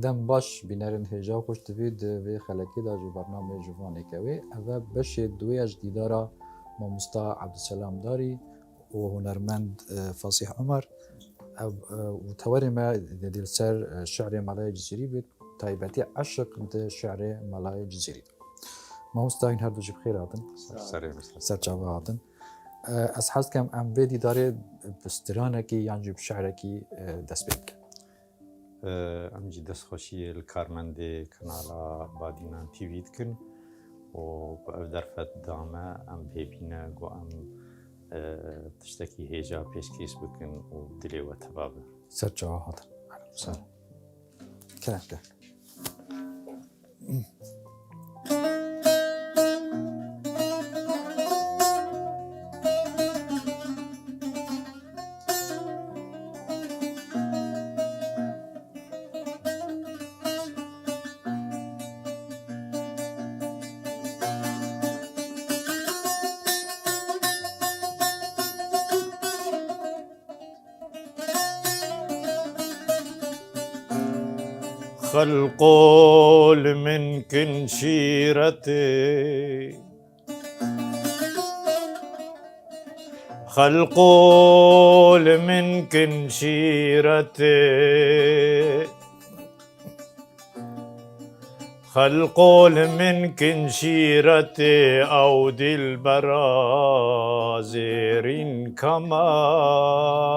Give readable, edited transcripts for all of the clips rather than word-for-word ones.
دم باش بینرین هجا خوش دوید و خلکی دا جو برنامه جوانی کوی اوه بش دوی اجدیدارا ماموستا عبدالسلام داری و هنرمند فصیح عمر و تواری ما دیل سر شعر ملای جزیری بید تایبتی عشق ده شعر ملای جزیری ماموستا این هر دو جب خیر آدن سر جاوه آدن از حس کم ام ویدی داره بسترانه کی یعنی جب شعره کی دست بید ام جی دست خوشی الکارمنده کانالا بادینان تیوید کن و با درفت دامه ام ببینه و ام تشتکی هیجا پیشکیش بکن و دلی و تبابه سر جاوه آدن سر كلام ده خلقول من كنشيرتي خلقول من كنشيرتي خلقول من كنشيرتي أود البرازير كمار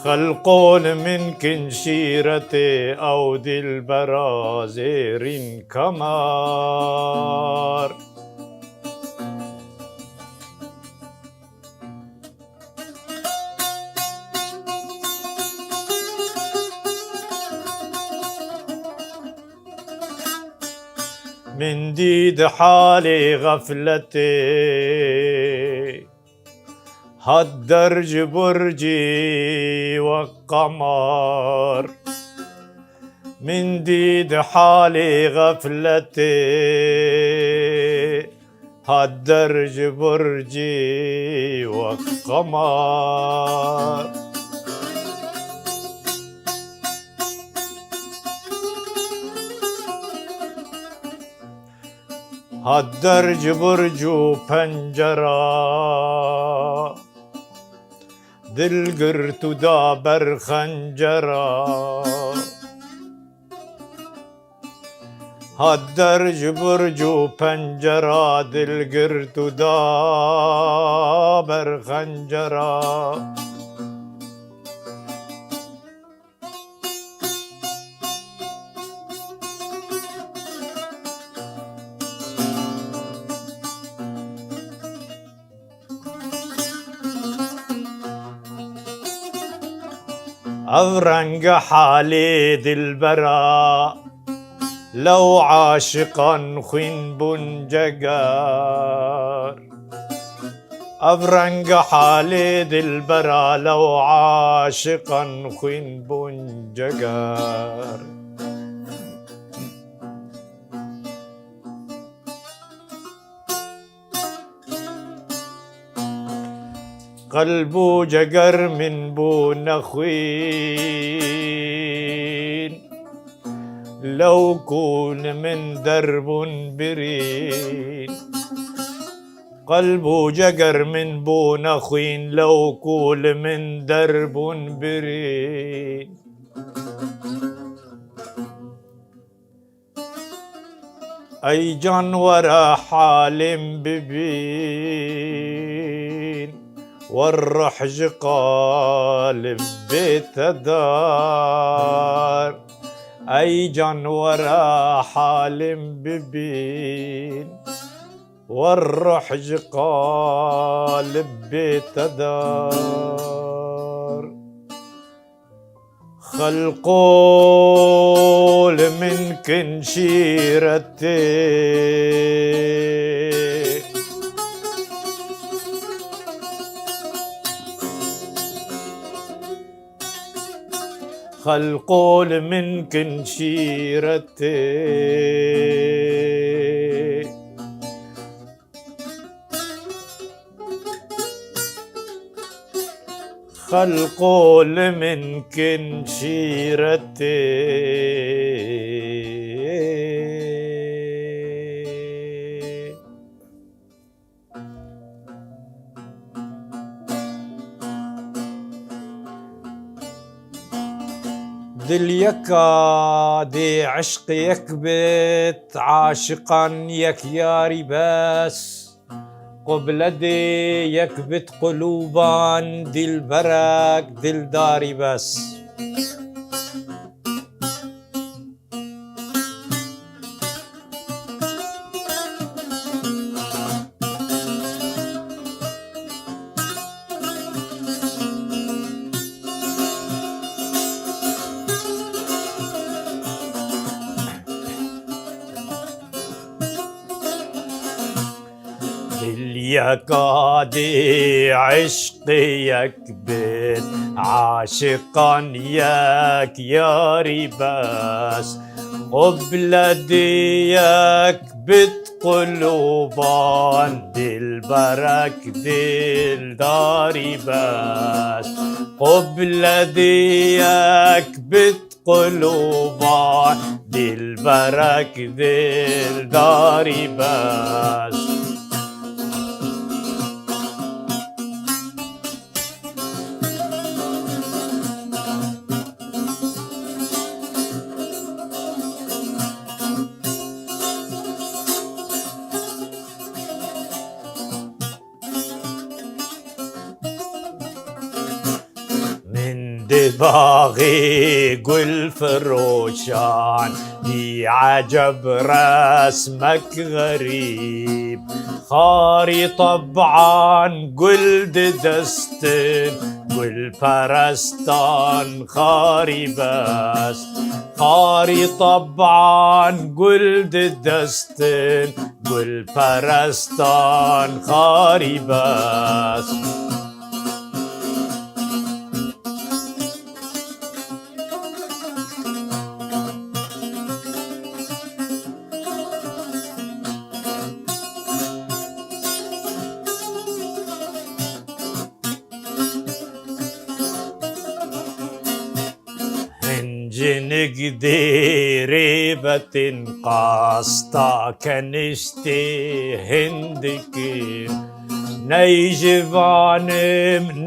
خلقول من كنشيرتي أود البرازير كمار من ديد حالي غفلتي هالدرج برجي والقمر من ديد حالي غفلتي هالدرج برجي والقمر هالدرج برجو پنجرة دل قرت دابر خنجرة هالدرج برجو پنجرة دل قرت دابر خنجرة أورنق حالي دلبرا لو عاشقا خين بنجقار أورنق حالي دلبرا لو عاشقا خين بنجقار قلبو جقر من بو نخوين لو كون من درب برين قلبو جقر من بو نخوين لو كون من درب برين أي جانور حالم ببين والرحج قالب بيت دار أي جانور حالم ببين والرحج قالب بيت دار خلقول من كنشيرتي خلقول من كنشيرتي خلقو لمن كن شيرتي دل يكا دي عشق يكبت عاشقا يك ياري بس قبل دي يكبت قلوبان دل برك دل داري بس يكادي عشقي يكبت عاشقا ياك ياري بس قبل دي يكبت قلوبان دل برك دل داري بس قبل دي يكبت قلوبان دل برك دل داري بس باغي قل فروشان دي عجب رسمك غريب خاري طبعا قل دستن قل فرستان خاري بس خاري طبعا قل دستن قل فرستان خاري بس جنق ديريبة قاسطة كنشتي هندكين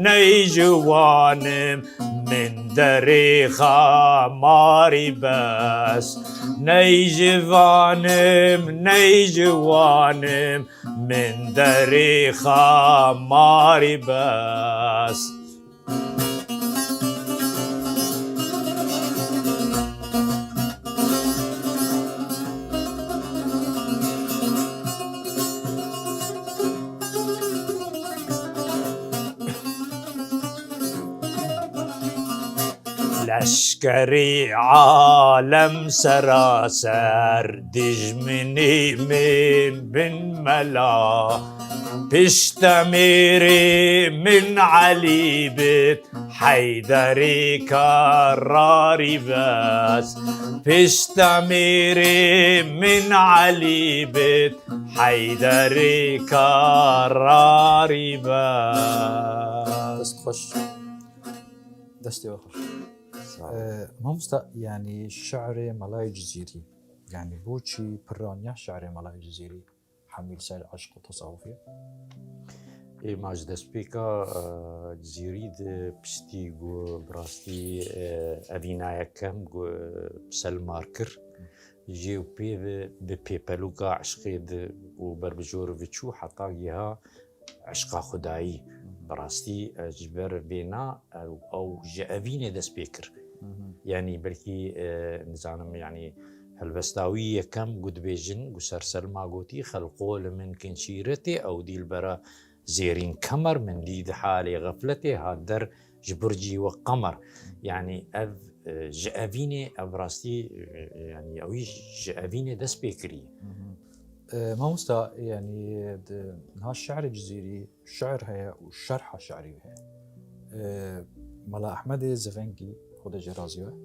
نيجوانم من دريخة ماري بس نيجوانم من دريخة ماري بس لشكري عالم سراسر دجمني من بن ملا بشتميري من عليبت حيدري كراري بس بشتميري من عليبت حيدري كراري بس دستي آخر مامستا يعني شعر ملاي جزيري يعني بوشي برانيا شعر ملاي جزيري حميل سيل عشق وتصوفي اي ماج دسبيكا جزيري د بشتي جو براستي افينا يكم جو بسل ماركر جيو بي بيبلوكا عشقي د وبربجور فيتشو حتى جيها عشقا خدایی براستی جبر بينا او جافيني دسبيكر يعني بلكي نزانم يعني هالبستاوية كم قد بيجن قسر سلمى قوتي خلقول من كنشيرتي او دي البرا زيرين كمر من دي حالي غفلتي هادر جبرجي وقمر يعني اف جافيني ابراستي يعني اوي جافيني دسبيكري ما مستا يعني ها الشعر الجزيري الشعر هي والشرحة شعري هي ملا أحمد الزفنجي خود جرازيوه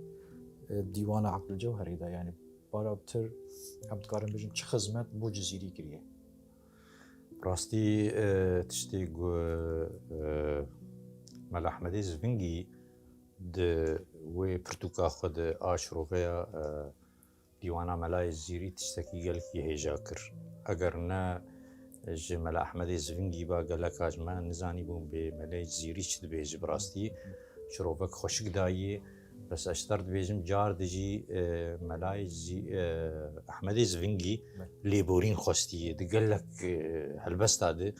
ديوان عقل الجوهري ده يعني بارابتر عبد القارن بيجن چه خدمت بو جزيري كريه براستي تشتي ملا احمدی زفنگی د و پرتوکا خود آشروغیا دیوانا ملای زیری تشتکی گل کی هجا کر اگر نه جه ملا احمدی زفنگی با گلک آجما نزانی بون به ملای زیری چد بیج براستی شروفک خوشک دایی بس اشترت بیجم جار دجی ملای احمدی زفنگی لیبورین خوستیه دگلک هلبستا ده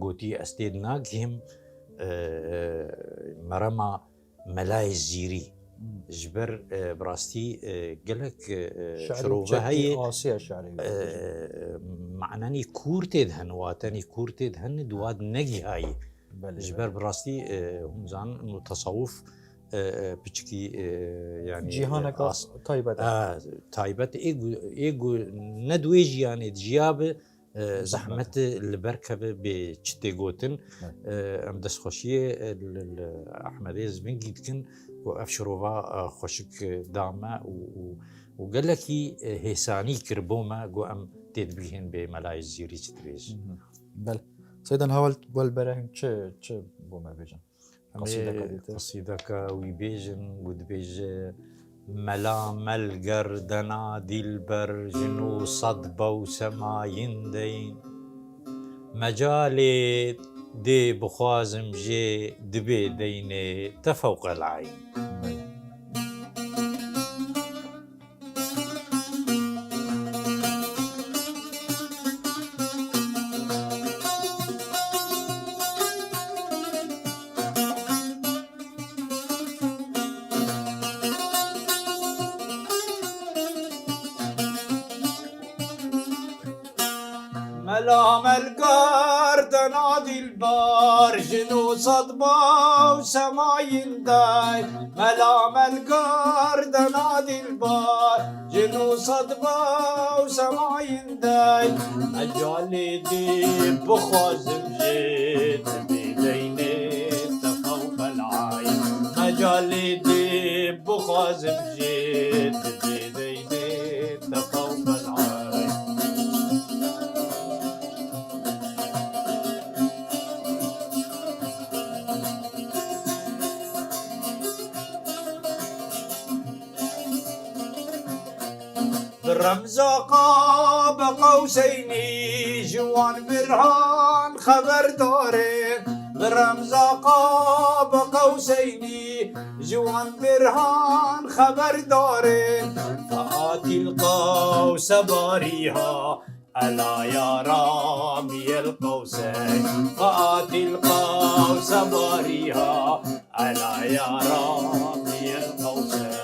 گوتی استید ناگهم مرما ملای زیری جبر براستي قالك شروبه هي آسيا شعري معناني كورتي دهن واتاني كورتي دهن دواد نجي هاي جبر براستي هم زان انه تصوف بچكي يعني جيهانك تايبت تايبت ايجو ندويج يعني جياب زحمة البركة بچتي قوتن ام دست خوشيه احمدي زبنگي دكن وافشروفا خوشك داما وقال لك هيساني كربوما قو ام تدبيهن بملاي الزيري تدبيج بل سيدا هاولت والبراهن چه بوما بيجن قصيدك ويبيجن ودبيج ملا ملقر دنا ديلبر جنو صدبة وسماين دين مجالي دي بخوازم جي دبي ديني تفوق العين ملام القار تنادي البار جنو صدبة وسماين داي ملام القار تنادي البار جنو صدبة وسماين داي مجالي ديب بخوازم جيت بيديني تفوق العين مجالي ديب بخوازم جيت بيديني تفوق العين برمزا قاب قوسيني جوان برهان خبر دارين برمزا قاب قوسيني جوان برهان خبر دارين فآتي القوس باريها ألا يا رامي القوسين فآتي القوس باريها ألا يا رامي القوسين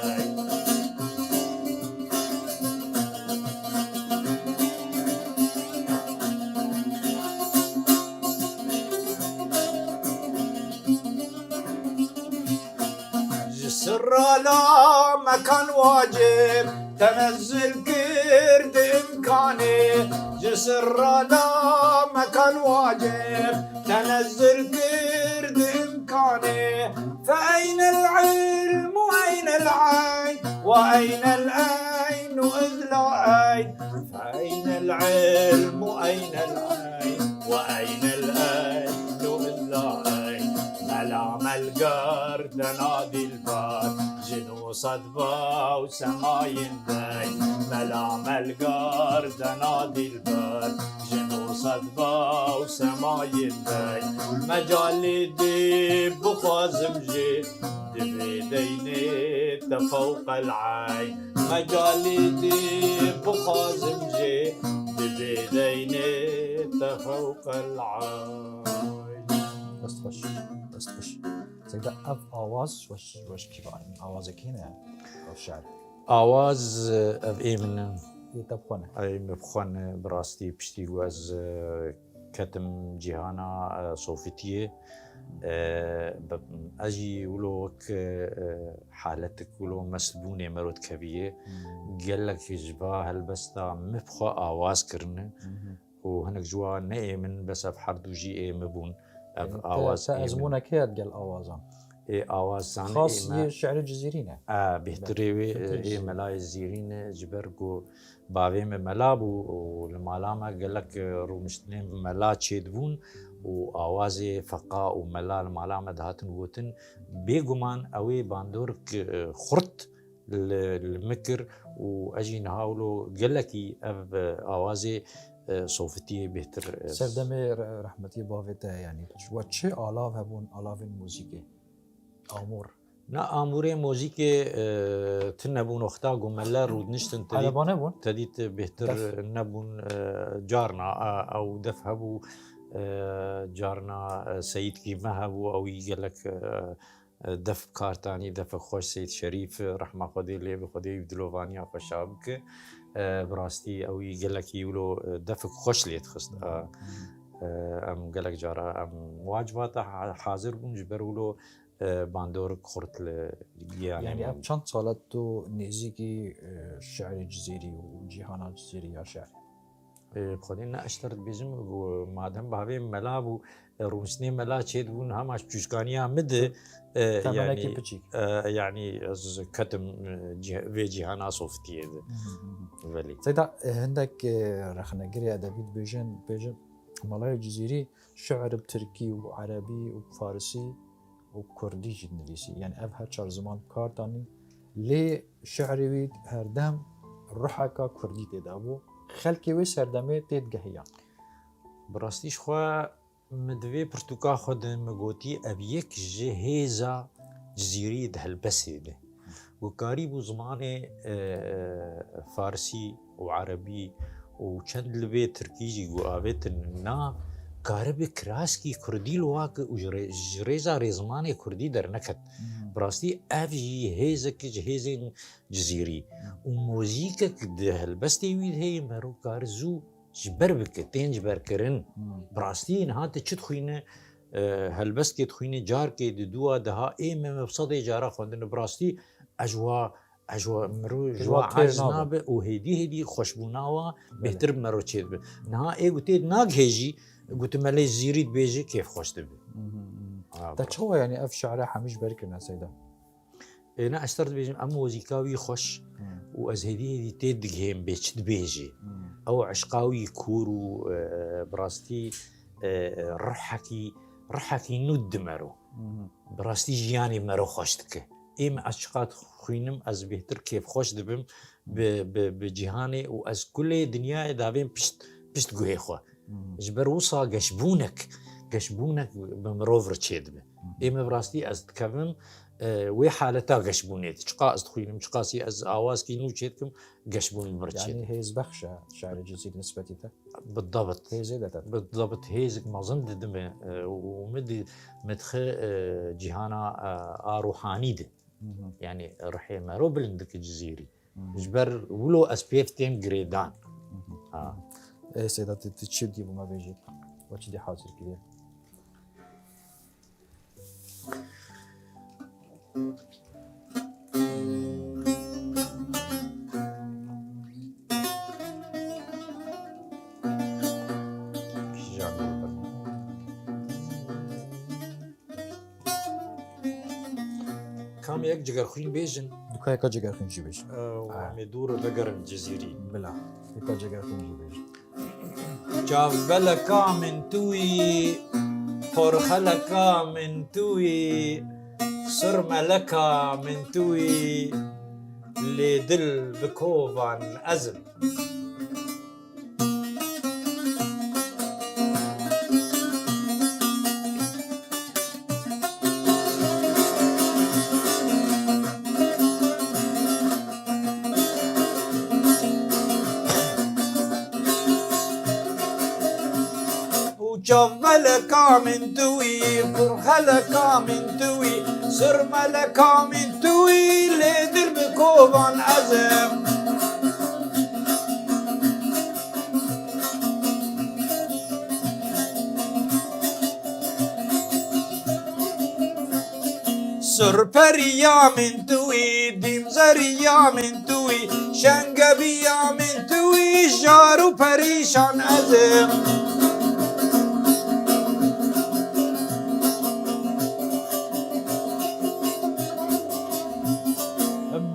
سر لا مكان واجب تنزل كرد إمكاني جسر لا مكان واجب تنزل كرد إمكاني فأين العلم وأين العين وأين العين إذ لا عين فأين العلم وأين العين وأين العين إذ لا عين ملام القر تنادي البار جنو صدبة وسماين داي ملام القر تنادي البار جنو صدبة وسماين داي مجالي ديب بخوازم جي دبي ديني تفوق العين مجالي ديب بخوازم جي دبي ديني تفوق العين بس خش سيدا اف آواز وش كيف آوازك هنا او الشعر آواز اف اي من يتبخونه اي مبخون براستي بشتي واز كتم جيهانا صوفيتيه اجي ولوك حالتك ولو مسبوني مرود كبيه قال لك جبا هالبستا مبخو آواز كرنا وهناك جوا نايمن بس في حردو جي اي مبون آواز ازمونك هي قال آوازان آوازان خاص شعر جزيرينه بهتري ملاي زيرين جبرجو باوي ملاب والمالامه قال لك رومشتنين ملا تشيدبون وآوازي فقاء وملا المالامه دهاتن ووتن بيجومان اوي باندورك خرط المكر واجي نهاولو قال لك آوازي صوفتي بهتر سردمي رحمتي بافتا يعني وتشي آلاف هبون آلاف الموسيقى آمور نا آموري موسيقى تنبون وقتا قملا رود نشتن علبانه بون تديت بهتر نبون جارنا او دف هبو جارنا سيد كيما هبو او يقول لك دف كارتاني دف خوش سيد شريف رحمه خدي لي بخدي بدلوفانيا خوشابك براستي او يقول لك يولو دف خوش لي تخص ام قال لك جارا ام واجبات حاضر بون جبرولو باندور خورت يعني اب چند سالت تو نزيكي الشعر الجزيري وجيهان الجزيري يا شعر بخدين اشترت بيجم ومادام بهاوي ملاب و رومسني ملا تشيد بون هماش بجوشكانيا مد يعني يعني از كتم في جيهانا صوفتي ولي سيدا عندك رخنقري ادبي بيجن ملاي الجزيري شعر بتركي وعربي وفارسي وكردي جنريسي يعني أبها چار زمان كارتاني لي شعري ويد هردم روحكا كردي تدابو خلقي وي سردمي تيد جهيان براستيش خوا مدوي برتوكا خود مگوتي ابيك جهيزا جزيري دهالبسي ده وقاريبو زمان فارسي وعربي وچند لبي تركيجي وآبت نا كارب كراسكي كردي لواك وجريزا ريزماني كردي در نكت براستي افجي هيزك جهيزين جزيري وموزيكك ده البستي ويد هي مرو كارزو جبربك تين جبركرن براستي نهات تشد خوينه هالبستي تخوينه جاركي دوا دها اي مبسطي جارا خوندن براستي اجوا مرو جوا عجناب وهدي خوشبوناوا بهتر مرو تشيد نها اي قلت ناق هيجي قلت مالي زيريد بيجي كيف خوش تبي تشوا يعني اف شعره حميش بركنا سيدا انا اشترت بيجي ام موزيكاوي خوش وازهدي تدغيم بيشد بيجي او عشقاوي كورو براستي رحكي ند مرو براستي جياني مرو خوشتك ايم عشقات خوينم از بهتر كيف خوش دبم بجهاني واز كل دنيا دابين بشت قوي خو جبر وصا قشبونك بمروفر تشيدبه ايما براستي از تكفم وي حالتا قشبونيت شقا از تخوينم شقاسي از اواز كي نو تشيدكم قشبون برتشيد يعني هيز بخشة شعر الجزيري نسبتها بالضبط هيز بالضبط هيزك ما ظن دم ومد مدخ جهانا روحاني ده يعني رحي مرو بلندك الجزيري جبر ولو اسبيف تيم جريدان ايه سيدا تتشدي بما بيجي وش دي حاصل كده كام يك جگر خوين بيجن دكاي كا جگر خوين جي بيجن مدور بقرن جزيري بلا كا جگر خوين جي بيجن جابلكا من توي فرخلكا من توي سرملكا من توي لدل بكوفان أزم جبلكا من توي فرخلكا من توي سرملكا من توي لدل بكوفان أزم سرپريا من توي ديمزريا من توي شنقبيا من توي جارو پريشان أزم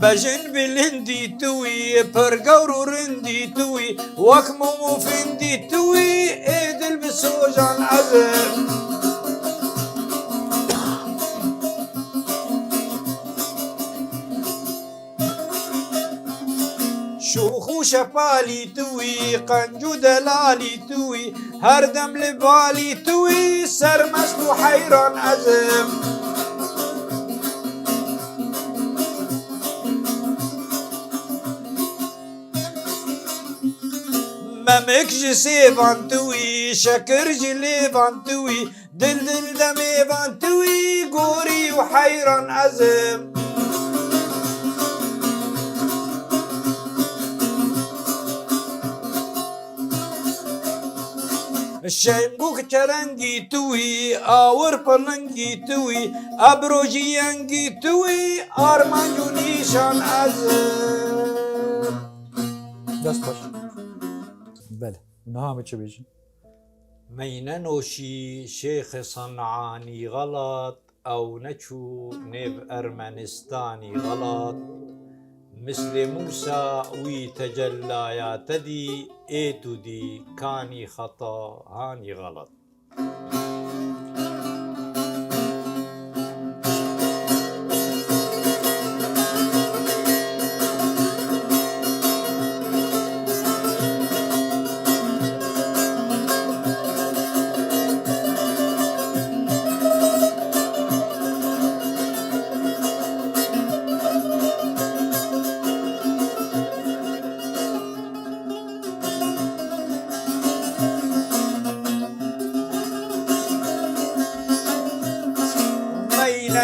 بجن بلندي توي برقور رندي توي وكمو فندي توي ايدل بسوجان عزم شوخو شفالي توي قنجو دلالي توي هردم لبالي توي سرمست حيران عزم ممك جسيفان توي شكر جليفان توي دلدل دميفان توي قوري وحيران عزم الشنقوك ترنجي توي آور پلنگی توي ابروجي ينگي توي آرمانجو نيشان عزم دست باش بله اونها همه چه بیشن ميننوشي شيخ صنعاني غلط أو نشو نيب أرمنستاني غلط مثل موسى ويتجلى يا تدي ايتو دي كاني خطا هاني غلط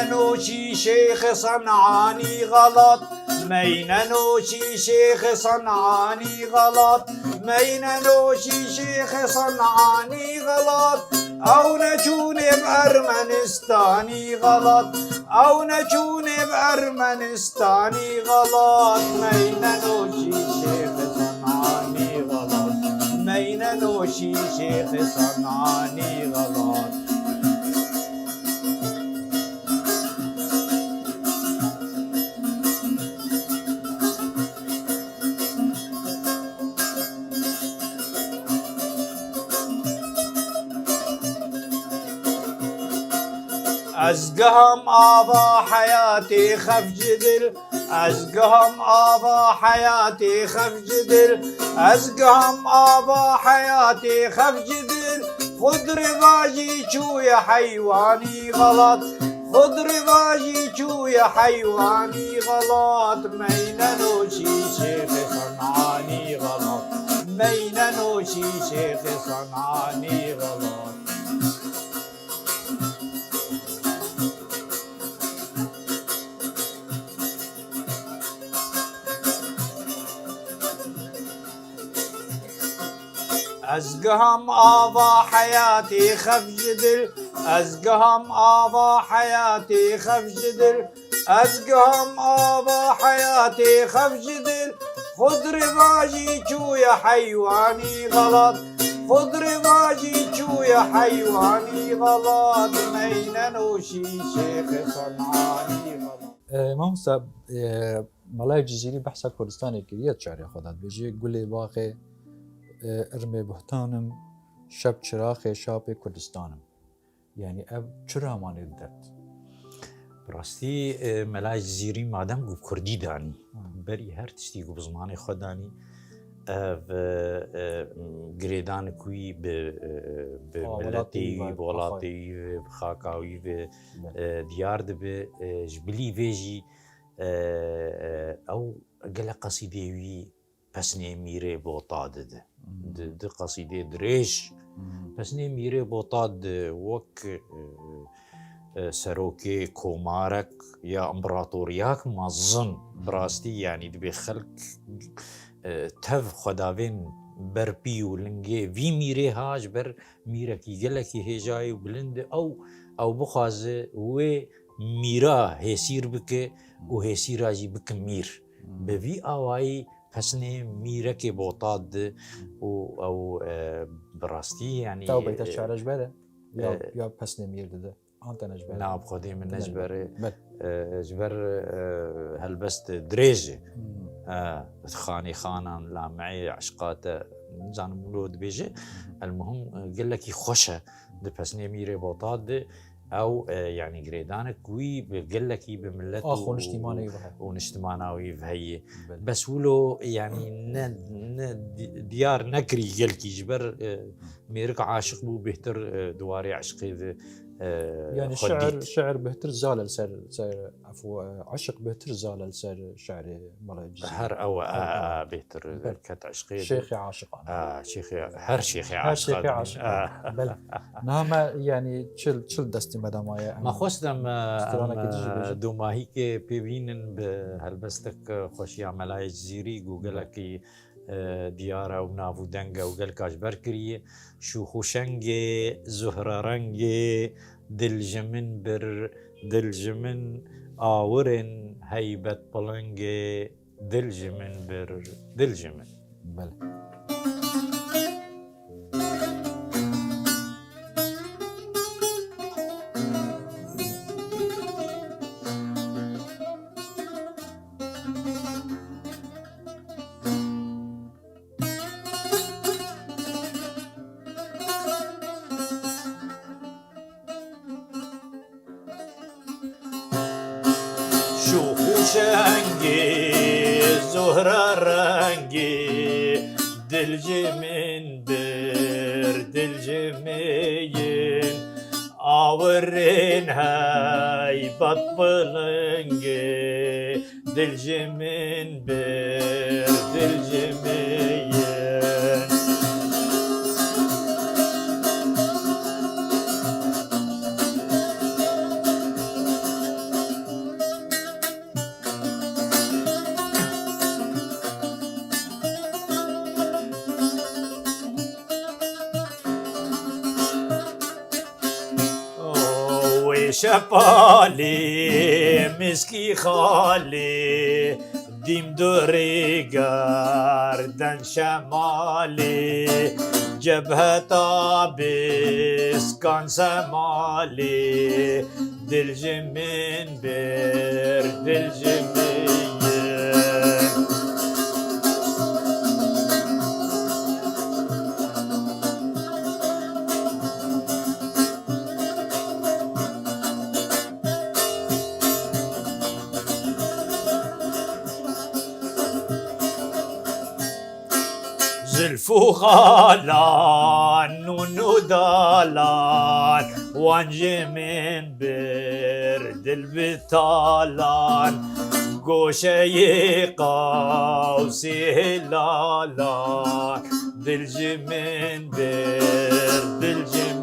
ميننوشي شيخ صنعاني غلط ميننوشي شيخ صنعاني غلط ميننوشي شيخ صنعاني غلط أو نجوني بأرمنستاني غلط أو نجوني بأرمنستاني غلط ميننوشي شيخ صنعاني غلط ميننوشي شيخ صنعاني غلط أزقهم آبا حياتي خف جدل أزقهم آبا حياتي خف جدل أزقهم آبا حياتي خف جدل خذ رواجي شو يا حيواني غلط خذ رواجي شو يا حيواني غلط ميننوشي شيخ صنعاني غلط ميننوشي شيخ صنعاني غلط أزقهم آبا حياتي خف جدل أزقهم آبا حياتي خف جدل أزقهم آبا حياتي خف جدل خذ رواجي شو يا حيواني غلط خذ رواجي شو يا حيواني غلط ميننوشي شيخ صنعاني غلط مامۆستا مەڵای جزیری بەحسا کوردستانی کردیت شعری خۆدات بێژێ گولێ باخێ ارمێ بوهتانم شەب چراخێ شاپێ کوردستانم یعنی ئەv چرامانێ دەرد براستی مەلای زیری مادەم گوو کوردی دانی بەری هەر تشتی گو بزمانی خۆدانی گرێدان کوی بملەتی وڵاتی خاکاوی دیار دەبێ ژبلی vêjî ئەو gelek qesîdê wî pesnê mîrê bota dide di qesîdê dirêj pesnê mîrê bota di wek serokê komarek ya împeratoriyek mezin birastî yanî dibe xelk tev xwedavên berpî û lingê vî mîrê ha ji ber mîrekî gelekî hêjayî û bilind e ew bixwaze wê mîra hêsîr bike û hêsîra jî bikin mîr bi vî awayî pesnê mîrekê bota di û ew bi rastî yanî تا بەیتە شارەش بەرە یا pesnê mîr dide أنت نجبر ناب خودي من نجبر بل جبر هلبست دريجة خاني خانان لا معي عشقاته زان مولود بيجي المهم قال لك يخشه دبسني ميري بوطاد او يعني جريدانك وي قال لك بملته اخو نشتمانه يبها ونشتمانه ويفهي بس ولو يعني ديار نكري قال كي جبر ميرك عاشق بو بهتر دواري عشقي يعني شعر بهتر زال سر عفوا عشق بهتر زال سر شعر مال هر او بهتر كت عشقي شيخي عاشق شيخي هر شيخي عاشق بل نعم يعني تشل دستي مدامايا ما خوستم دوماهي كي بيبينن بهلبستك خوشي عملاي جزيري جوجلكي ديارة ونافو دنگا وقال كاش بركري شو خوشنجي زهرة رنجي دلجمن بر دلجمن آورن هيبت بلنجي دلجمن بر دلجمن بل شو خوشنجي زهرة رنجي دلجمن بر دلجمين آورين هاي بطبلنجي دلجمن بر دلجمين شپالی مسکی خالی دیم دوری گردن شمالی جبهت آبیسکان سمالی دل جمین بر دل جمین زلفو خالان ونودالان وانجي من برد البطالان قوشي قوسي هلالان دلجي من برد الجمين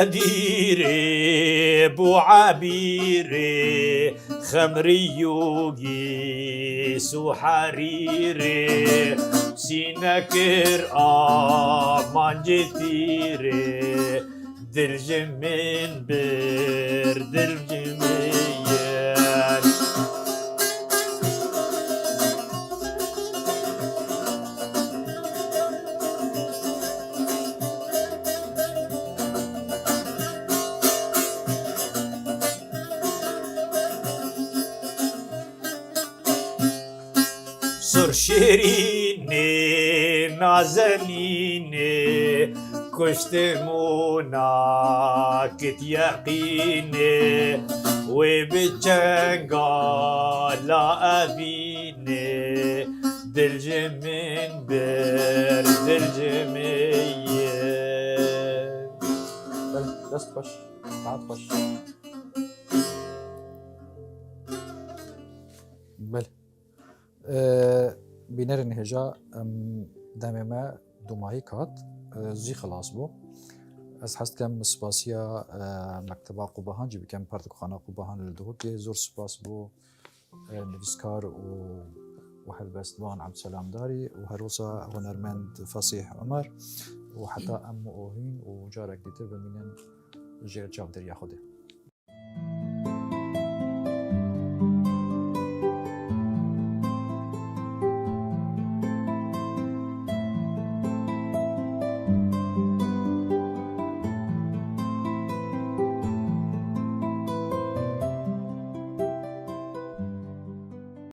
نديري بو عبيري خمري يوغي سو حريري سينكر آمان جتيري دل جمين بر دل جمين سر شیرینه نازنینه کشتمونا کت یقینه و بجنگالا ابینه دل جمین بر دل جمین بل دست خوش بعد خوش بل بینر هجا دم ما دومایی کات زی خلاص بو از حست کم سپاسیا مکتبه قبهان جی بکم پرتک خانه قبهان لدهو که زور سپاس بو نویسکار و هلبستوان عبدالسلام داری و هروسا هنرمند فصیح عمر و حتی ام اوهین و جارک دیتر بمینن جیر چاو دریا خوده